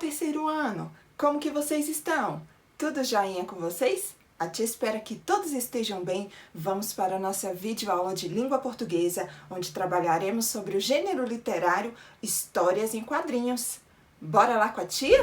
terceiro ano! Como que vocês estão? Tudo joinha com vocês? A tia espera que todos estejam bem. Vamos para a nossa videoaula de língua portuguesa, onde trabalharemos sobre o gênero literário Histórias em Quadrinhos. Bora lá com a tia?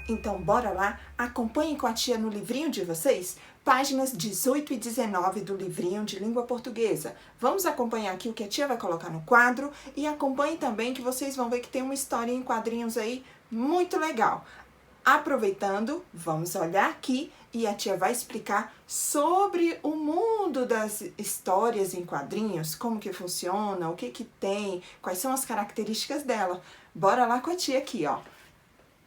Então, bora lá, acompanhem com a tia no livrinho de vocês, páginas 18 e 19 do livrinho de língua portuguesa. Vamos acompanhar aqui o que a tia vai colocar no quadro e acompanhem também que vocês vão ver que tem uma história em quadrinhos aí muito legal. Aproveitando, vamos olhar aqui e a tia vai explicar sobre o mundo das histórias em quadrinhos, como que funciona, o que que tem, quais são as características dela. Bora lá com a tia aqui, ó.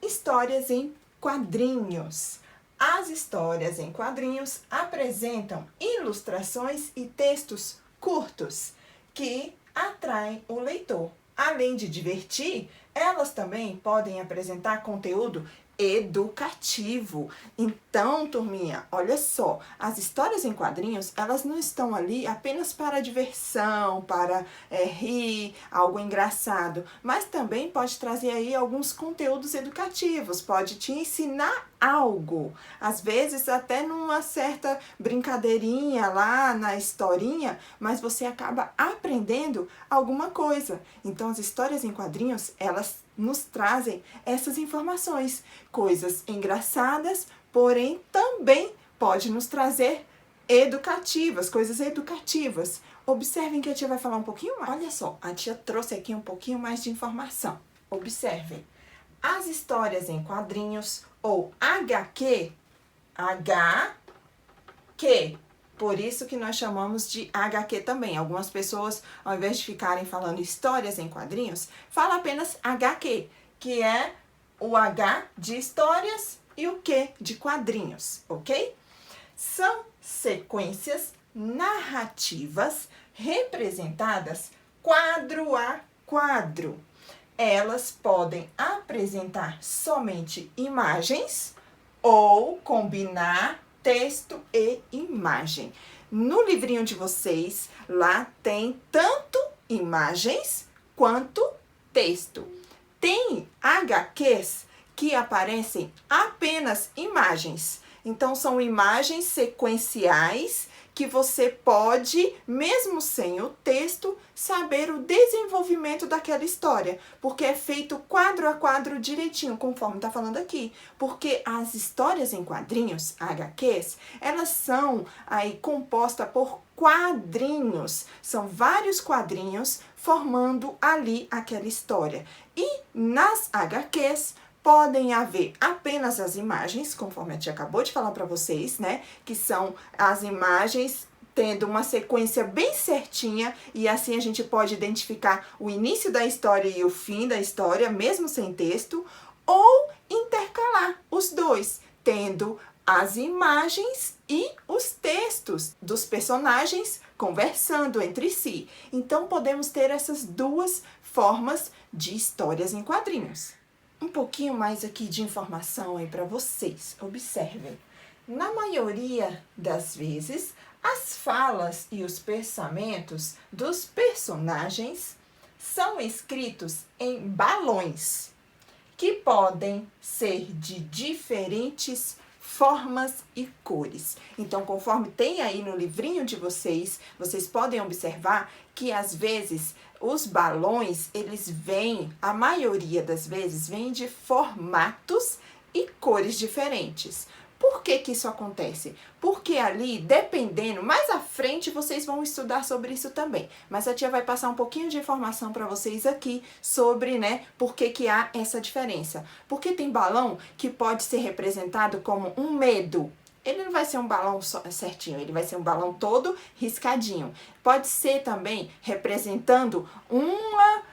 Histórias em quadrinhos. As histórias em quadrinhos apresentam ilustrações e textos curtos que atraem o leitor. Além de divertir, elas também podem apresentar conteúdo educativo. Então, turminha, olha só, as histórias em quadrinhos, elas não estão ali apenas para diversão, para rir, algo engraçado, mas também pode trazer aí alguns conteúdos educativos, pode te ensinar algo, às vezes até numa certa brincadeirinha lá na historinha, mas você acaba aprendendo alguma coisa. Então, as histórias em quadrinhos, elas nos trazem essas informações, coisas engraçadas, porém também pode nos trazer educativas, coisas educativas. Observem que a tia vai falar um pouquinho mais. Olha só, a tia trouxe aqui um pouquinho mais de informação. Observem. As histórias em quadrinhos, ou HQ, por isso que nós chamamos de HQ também. Algumas pessoas, ao invés de ficarem falando histórias em quadrinhos, falam apenas HQ, que é o H de histórias e o Q de quadrinhos, ok? São sequências narrativas representadas quadro a quadro. Elas podem apresentar somente imagens ou combinar texto e imagem. No livrinho de vocês, lá tem tanto imagens quanto texto. Tem HQs que aparecem apenas imagens. Então, são imagens sequenciais que você pode, mesmo sem o texto, saber o desenvolvimento daquela história, porque é feito quadro a quadro direitinho, conforme está falando aqui. Porque as histórias em quadrinhos, HQs, elas são aí compostas por quadrinhos. São vários quadrinhos formando ali aquela história. E nas HQs, podem haver apenas as imagens, conforme a tia acabou de falar para vocês, né? Que são as imagens tendo uma sequência bem certinha e assim a gente pode identificar o início da história e o fim da história, mesmo sem texto, ou intercalar os dois, tendo as imagens e os textos dos personagens conversando entre si. Então, podemos ter essas duas formas de histórias em quadrinhos. Um pouquinho mais aqui de informação aí para vocês. Observem. Na maioria das vezes, as falas e os pensamentos dos personagens são escritos em balões, que podem ser de diferentes formas e cores. Então, conforme tem aí no livrinho de vocês, vocês podem observar que às vezes os balões, eles vêm, a maioria das vezes, vêm de formatos e cores diferentes. Por que que isso acontece? Porque ali, dependendo, mais à frente vocês vão estudar sobre isso também. Mas a tia vai passar um pouquinho de informação para vocês aqui sobre, né, por que que há essa diferença. Porque tem balão que pode ser representado como um medo. Ele não vai ser um balão certinho, ele vai ser um balão todo riscadinho. Pode ser também representando uma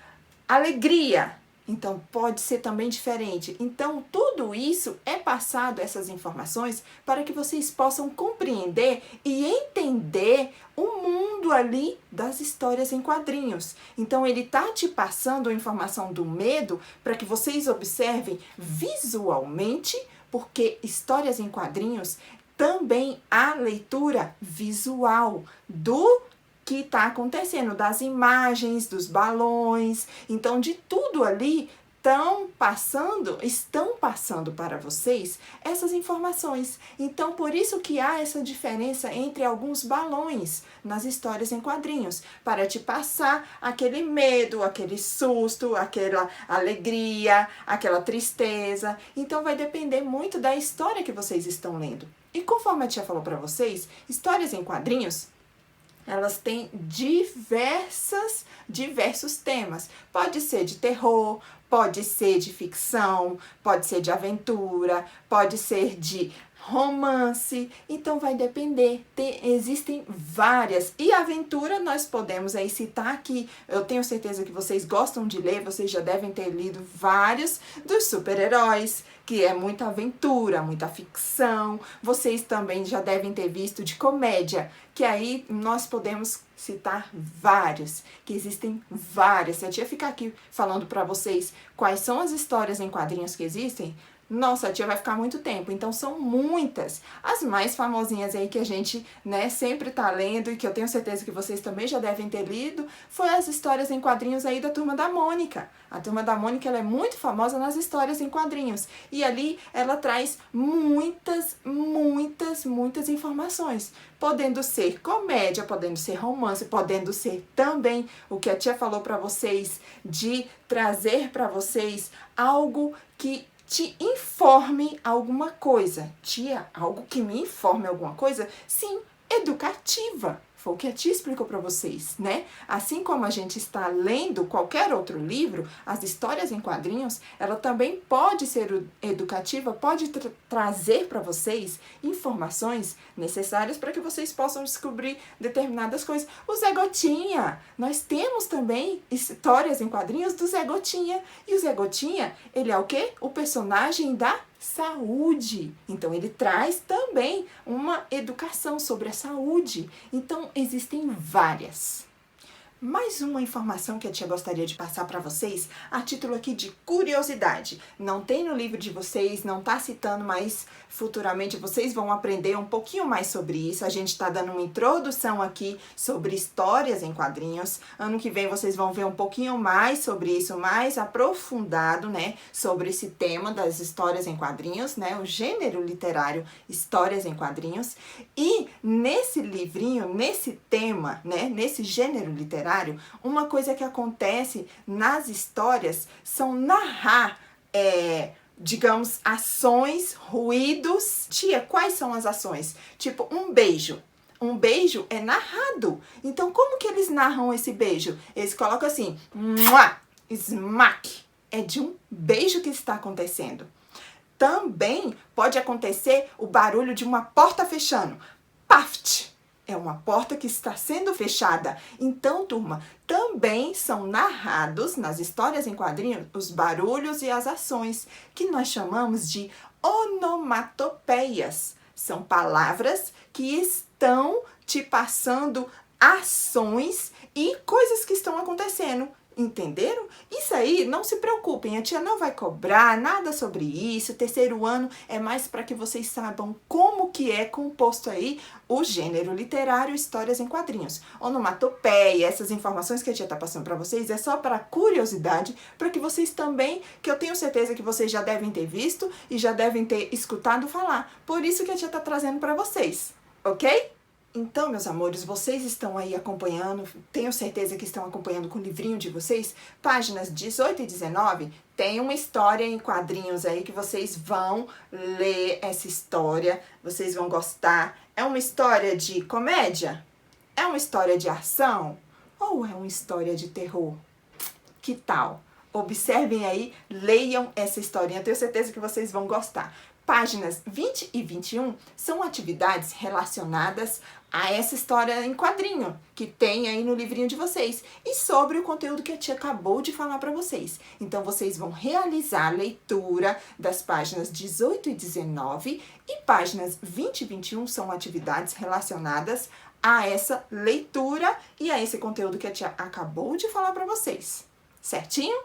alegria. Então, pode ser também diferente. Então, tudo isso é passado, essas informações, para que vocês possam compreender e entender o mundo ali das histórias em quadrinhos. Então, ele tá te passando a informação do medo para que vocês observem visualmente Porque histórias em quadrinhos também há leitura visual do que está acontecendo, das imagens, dos balões, então de tudo ali estão passando para vocês essas informações. Então, por isso que há essa diferença entre alguns balões nas histórias em quadrinhos, para te passar aquele medo, aquele susto, aquela alegria, aquela tristeza. Então, vai depender muito da história que vocês estão lendo. E conforme a tia falou para vocês, histórias em quadrinhos, elas têm diversos temas. Pode ser de terror, pode ser de ficção, pode ser de aventura, pode ser de romance, então vai depender, existem várias, e aventura nós podemos aí citar aqui, eu tenho certeza que vocês gostam de ler, vocês já devem ter lido vários dos super-heróis, que é muita aventura, muita ficção, vocês também já devem ter visto de comédia, que aí nós podemos citar vários, que existem várias. Se a tia ficar aqui falando para vocês quais são as histórias em quadrinhos que existem, nossa, a tia vai ficar muito tempo, então são muitas. As mais famosinhas aí que a gente, né, sempre tá lendo e que eu tenho certeza que vocês também já devem ter lido, foi as histórias em quadrinhos aí da Turma da Mônica. A Turma da Mônica, ela é muito famosa nas histórias em quadrinhos. E ali ela traz muitas informações. Podendo ser comédia, podendo ser romance, podendo ser também o que a tia falou para vocês, de trazer para vocês algo que te informe alguma coisa. Tia, algo que me informe alguma coisa? Sim, educativa. Foi o que a tia explicou para vocês, né? Assim como a gente está lendo qualquer outro livro, as histórias em quadrinhos, ela também pode ser educativa, pode trazer para vocês informações necessárias para que vocês possam descobrir determinadas coisas. O Zé Gotinha, nós temos também histórias em quadrinhos do Zé Gotinha. E o Zé Gotinha, ele é o quê? O personagem da saúde. Então, ele traz também uma educação sobre a saúde. Então, existem várias. Mais uma informação que a tia gostaria de passar para vocês, a título aqui de curiosidade. Não tem no livro de vocês, não tá citando, mas futuramente vocês vão aprender um pouquinho mais sobre isso. A gente está dando uma introdução aqui sobre histórias em quadrinhos. Ano que vem vocês vão ver um pouquinho mais sobre isso, mais aprofundado, né? Sobre esse tema das histórias em quadrinhos, né? O gênero literário histórias em quadrinhos. E nesse livrinho, nesse tema, né? Nesse gênero literário, uma coisa que acontece nas histórias são narrar, digamos, ações, ruídos. Tia, quais são as ações? Tipo, um beijo. Um beijo é narrado. Então, como que eles narram esse beijo? Eles colocam assim, mua, smack. É de um beijo que está acontecendo. Também pode acontecer o barulho de uma porta fechando. Paft. É uma porta que está sendo fechada. Então, turma, também são narrados nas histórias em quadrinhos os barulhos e as ações, que nós chamamos de onomatopeias. São palavras que estão te passando ações e coisas que estão acontecendo. Entenderam? Isso aí, não se preocupem, a tia não vai cobrar nada sobre isso. Terceiro ano é mais para que vocês saibam como que é composto aí o gênero literário histórias em quadrinhos. Onomatopeia, essas informações que a tia tá passando para vocês é só para curiosidade, para que vocês também, que eu tenho certeza que vocês já devem ter visto e já devem ter escutado falar. Por isso que a tia tá trazendo para vocês, ok? Então, meus amores, vocês estão aí acompanhando, tenho certeza que estão acompanhando com o livrinho de vocês, páginas 18 e 19, tem uma história em quadrinhos aí que vocês vão ler essa história, vocês vão gostar. É uma história de comédia? É uma história de ação? Ou é uma história de terror? Que tal? Observem aí, leiam essa historinha, tenho certeza que vocês vão gostar. Páginas 20 e 21 são atividades relacionadas a essa história em quadrinho que tem aí no livrinho de vocês e sobre o conteúdo que a tia acabou de falar para vocês. Então, vocês vão realizar a leitura das páginas 18 e 19 e páginas 20 e 21 são atividades relacionadas a essa leitura e a esse conteúdo que a tia acabou de falar para vocês. Certinho?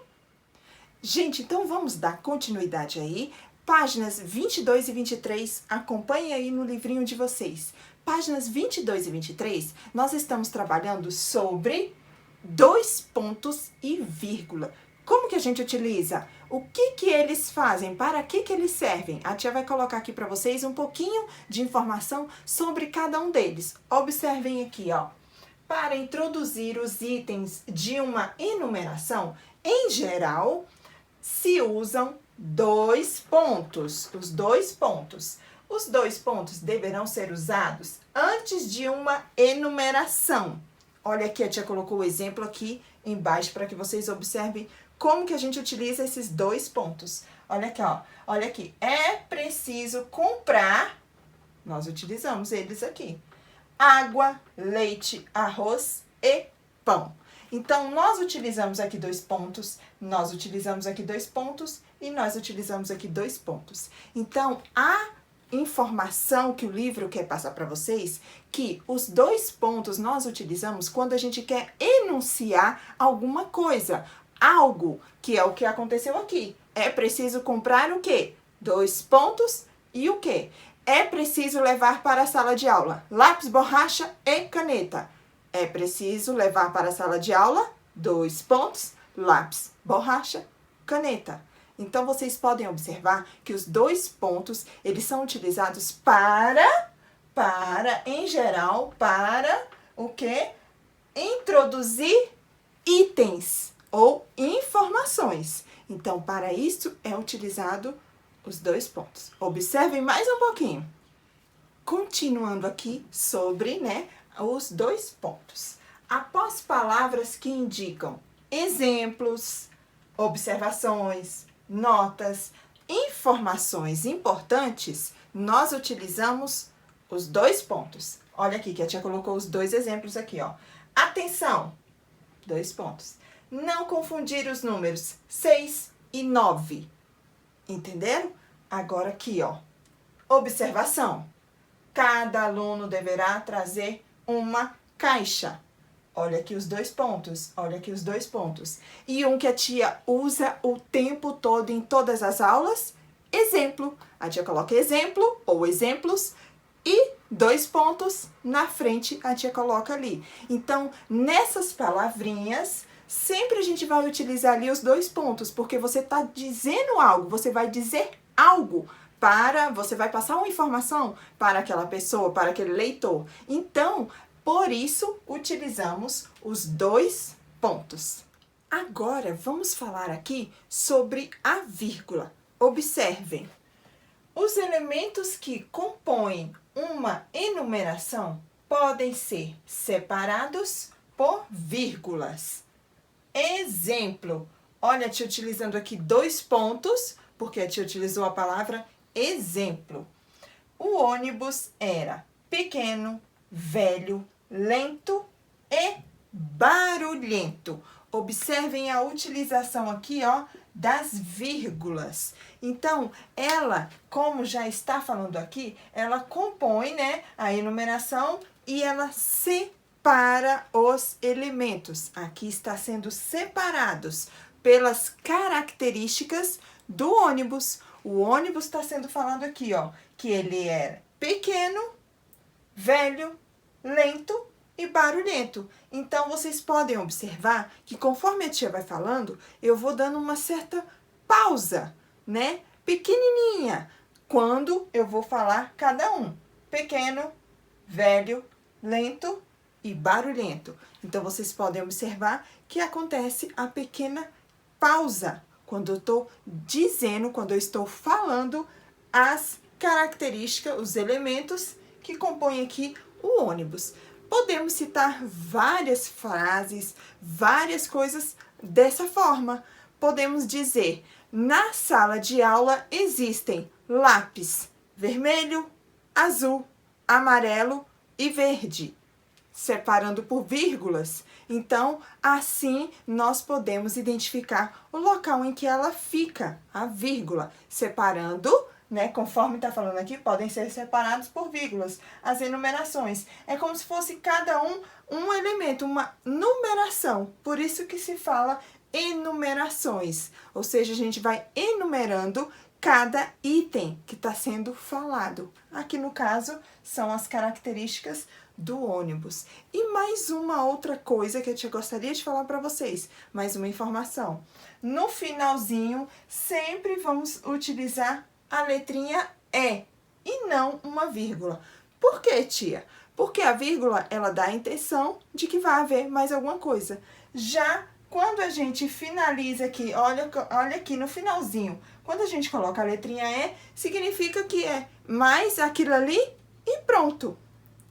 Gente, então vamos dar continuidade aí. Páginas 22 e 23, acompanhe aí no livrinho de vocês. Páginas 22 e 23, nós estamos trabalhando sobre dois pontos e vírgula. Como que a gente utiliza? O que eles fazem? Para que eles servem? A tia vai colocar aqui para vocês um pouquinho de informação sobre cada um deles. Observem aqui, ó. Para introduzir os itens de uma enumeração, em geral, se usam dois pontos. Os dois pontos. Os dois pontos deverão ser usados antes de uma enumeração. Olha aqui, a tia colocou o exemplo aqui embaixo para que vocês observem como que a gente utiliza esses dois pontos. Olha aqui, ó. Olha aqui. É preciso comprar, nós utilizamos eles aqui, água, leite, arroz e pão. Então, nós utilizamos aqui dois pontos, nós utilizamos aqui dois pontos e nós utilizamos aqui dois pontos. Então, a informação que o livro quer passar para vocês, que os dois pontos nós utilizamos quando a gente quer enunciar alguma coisa, algo, que é o que aconteceu aqui. É preciso comprar o quê? Dois pontos e o quê? É preciso levar para a sala de aula lápis, borracha e caneta. É preciso levar para a sala de aula dois pontos, lápis, borracha, caneta. Então, vocês podem observar que os dois pontos, eles são utilizados em geral, para o quê? Introduzir itens ou informações. Então, para isso é utilizado os dois pontos. Observem mais um pouquinho. Continuando aqui sobre, os dois pontos. Após palavras que indicam exemplos, observações, notas, informações importantes, nós utilizamos os dois pontos. Olha aqui que a tia colocou os dois exemplos aqui, ó. Atenção, dois pontos. Não confundir os números 6 e 9. Entenderam? Agora aqui, ó. Observação. Cada aluno deverá trazer uma caixa. Olha aqui os dois pontos, olha aqui os dois pontos. E um que a tia usa o tempo todo em todas as aulas, exemplo. A tia coloca exemplo ou exemplos e dois pontos na frente a tia coloca ali. Então, nessas palavrinhas, sempre a gente vai utilizar ali os dois pontos, porque você está dizendo algo, você vai dizer algo você vai passar uma informação para aquela pessoa, para aquele leitor. Então, por isso, utilizamos os dois pontos. Agora, vamos falar aqui sobre a vírgula. Observem. Os elementos que compõem uma enumeração podem ser separados por vírgulas. Exemplo. Olha, a tia utilizando aqui dois pontos, porque a tia utilizou a palavra exemplo. O ônibus era pequeno, velho, lento e barulhento. Observem a utilização aqui, ó, das vírgulas. Então, ela, como já está falando aqui, ela compõe, a enumeração e ela separa os elementos. Aqui está sendo separados pelas características do ônibus. O ônibus está sendo falando aqui, ó, que ele era pequeno, velho, lento e barulhento. Então, vocês podem observar que conforme a tia vai falando, eu vou dando uma certa pausa, pequenininha, quando eu vou falar cada um. Pequeno, velho, lento e barulhento. Então, vocês podem observar que acontece a pequena pausa quando eu estou dizendo, quando eu estou falando as características, os elementos que compõem aqui o ônibus. Podemos citar várias frases, várias coisas dessa forma. Podemos dizer, na sala de aula existem lápis vermelho, azul, amarelo e verde, separando por vírgulas. Então, assim, nós podemos identificar o local em que ela fica, a vírgula, separando, conforme está falando aqui, podem ser separados por vírgulas, as enumerações. É como se fosse cada um elemento, uma numeração. Por isso que se fala enumerações. Ou seja, a gente vai enumerando cada item que está sendo falado. Aqui no caso, são as características do ônibus. E mais uma outra coisa que eu gostaria de falar para vocês, mais uma informação. No finalzinho, sempre vamos utilizar a letrinha E e não uma vírgula. Por quê, tia? Porque a vírgula, ela dá a intenção de que vai haver mais alguma coisa. Já quando a gente finaliza aqui, olha aqui no finalzinho, quando a gente coloca a letrinha E, significa que é mais aquilo ali e pronto.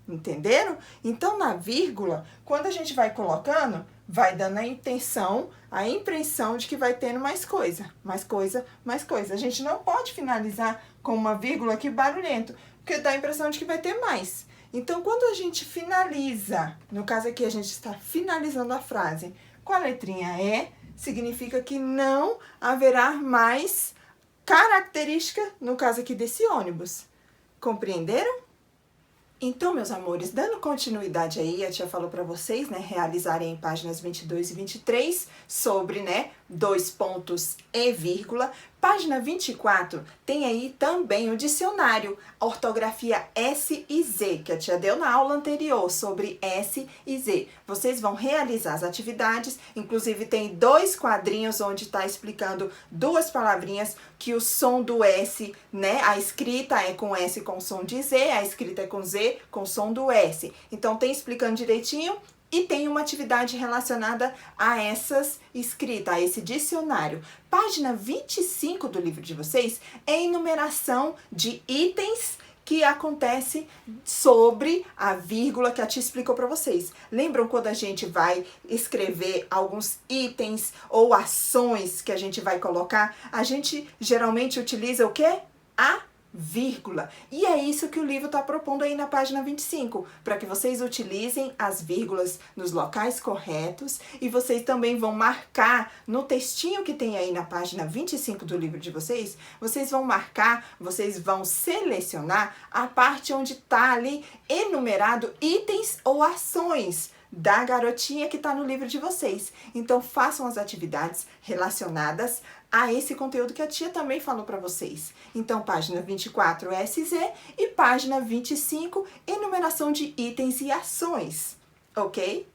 Entenderam? Então, na vírgula, quando a gente vai colocando, vai dando a intenção, a impressão de que vai tendo mais coisa, mais coisa, mais coisa. A gente não pode finalizar com uma vírgula aqui barulhento, porque dá a impressão de que vai ter mais. Então, quando a gente finaliza, no caso aqui a gente está finalizando a frase com a letrinha E, significa que não haverá mais característica, no caso aqui desse ônibus. Compreenderam? Então, meus amores, dando continuidade aí, a tia falou para vocês, né, realizarem em páginas 22 e 23 sobre, né, 2 pontos e vírgula. Página 24 tem aí também o dicionário, a ortografia S e Z, que a tia deu na aula anterior sobre S e Z. Vocês vão realizar as atividades, inclusive tem 2 quadrinhos onde está explicando 2 palavrinhas que o som do S, né, a escrita é com S com som de Z, a escrita é com Z com som do S. Então tem explicando direitinho. E tem uma atividade relacionada a essas escritas, a esse dicionário. Página 25 do livro de vocês é enumeração de itens que acontece sobre a vírgula que a tia explicou para vocês. Lembram quando a gente vai escrever alguns itens ou ações que a gente vai colocar? A gente geralmente utiliza o quê? A vírgula. E é isso que o livro está propondo aí na página 25, para que vocês utilizem as vírgulas nos locais corretos e vocês também vão marcar no textinho que tem aí na página 25 do livro de vocês, vocês vão marcar, vocês vão selecionar a parte onde está ali enumerado itens ou ações da garotinha que está no livro de vocês. Então, façam as atividades relacionadas a esse conteúdo que a tia também falou para vocês. Então, página 24, SZ, e página 25, enumeração de itens e ações, ok?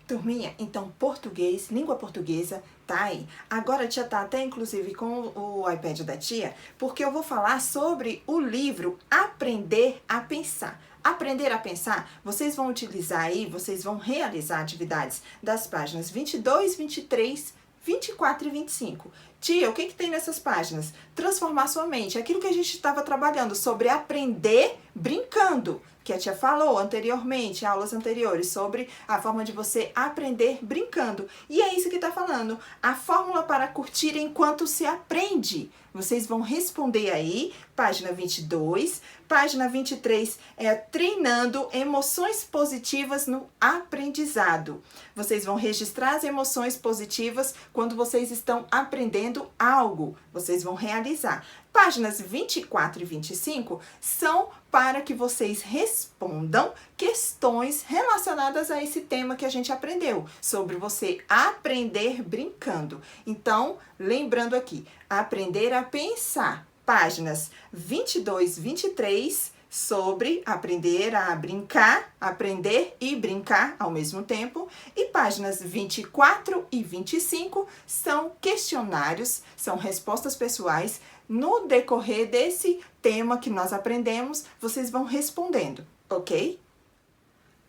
Turminha, então, português, língua portuguesa, tá aí. Agora a tia tá até, inclusive, com o iPad da tia, porque eu vou falar sobre o livro Aprender a Pensar. Aprender a Pensar, vocês vão utilizar aí, vocês vão realizar atividades das páginas 22, 23, 24 e 25. Tia, o que tem nessas páginas? Transformar sua mente. Aquilo que a gente estava trabalhando sobre aprender brincando, que a tia falou anteriormente, em aulas anteriores, sobre a forma de você aprender brincando. E é isso que está falando. A fórmula para curtir enquanto se aprende. Vocês vão responder aí, página 22. Página 23 é treinando emoções positivas no aprendizado. Vocês vão registrar as emoções positivas quando vocês estão aprendendo algo. Vocês vão realizar. Páginas 24 e 25 são para que vocês respondam questões relacionadas a esse tema que a gente aprendeu, sobre você aprender brincando. Então, lembrando aqui, aprender a pensar. Páginas 22, 23, sobre aprender a brincar, aprender e brincar ao mesmo tempo. E páginas 24 e 25 são questionários, são respostas pessoais. No decorrer desse tema que nós aprendemos, vocês vão respondendo, ok?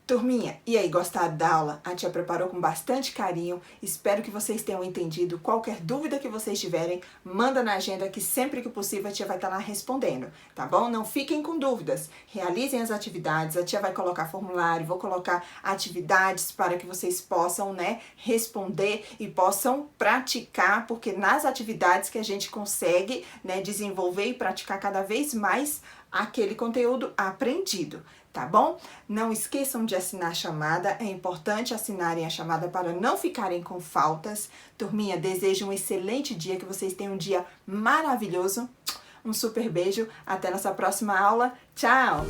Turminha, e aí, gostaram da aula? A tia preparou com bastante carinho. Espero que vocês tenham entendido. Qualquer dúvida que vocês tiverem, manda na agenda que sempre que possível a tia vai estar lá respondendo, tá bom? Não fiquem com dúvidas. Realizem as atividades. A tia vai colocar formulário, vou colocar atividades para que vocês possam, né, responder e possam praticar, porque nas atividades que a gente consegue, né, desenvolver e praticar cada vez mais aquele conteúdo aprendido. Tá bom? Não esqueçam de assinar a chamada, é importante assinarem a chamada para não ficarem com faltas. Turminha, desejo um excelente dia, que vocês tenham um dia maravilhoso. Um super beijo, até nossa próxima aula. Tchau!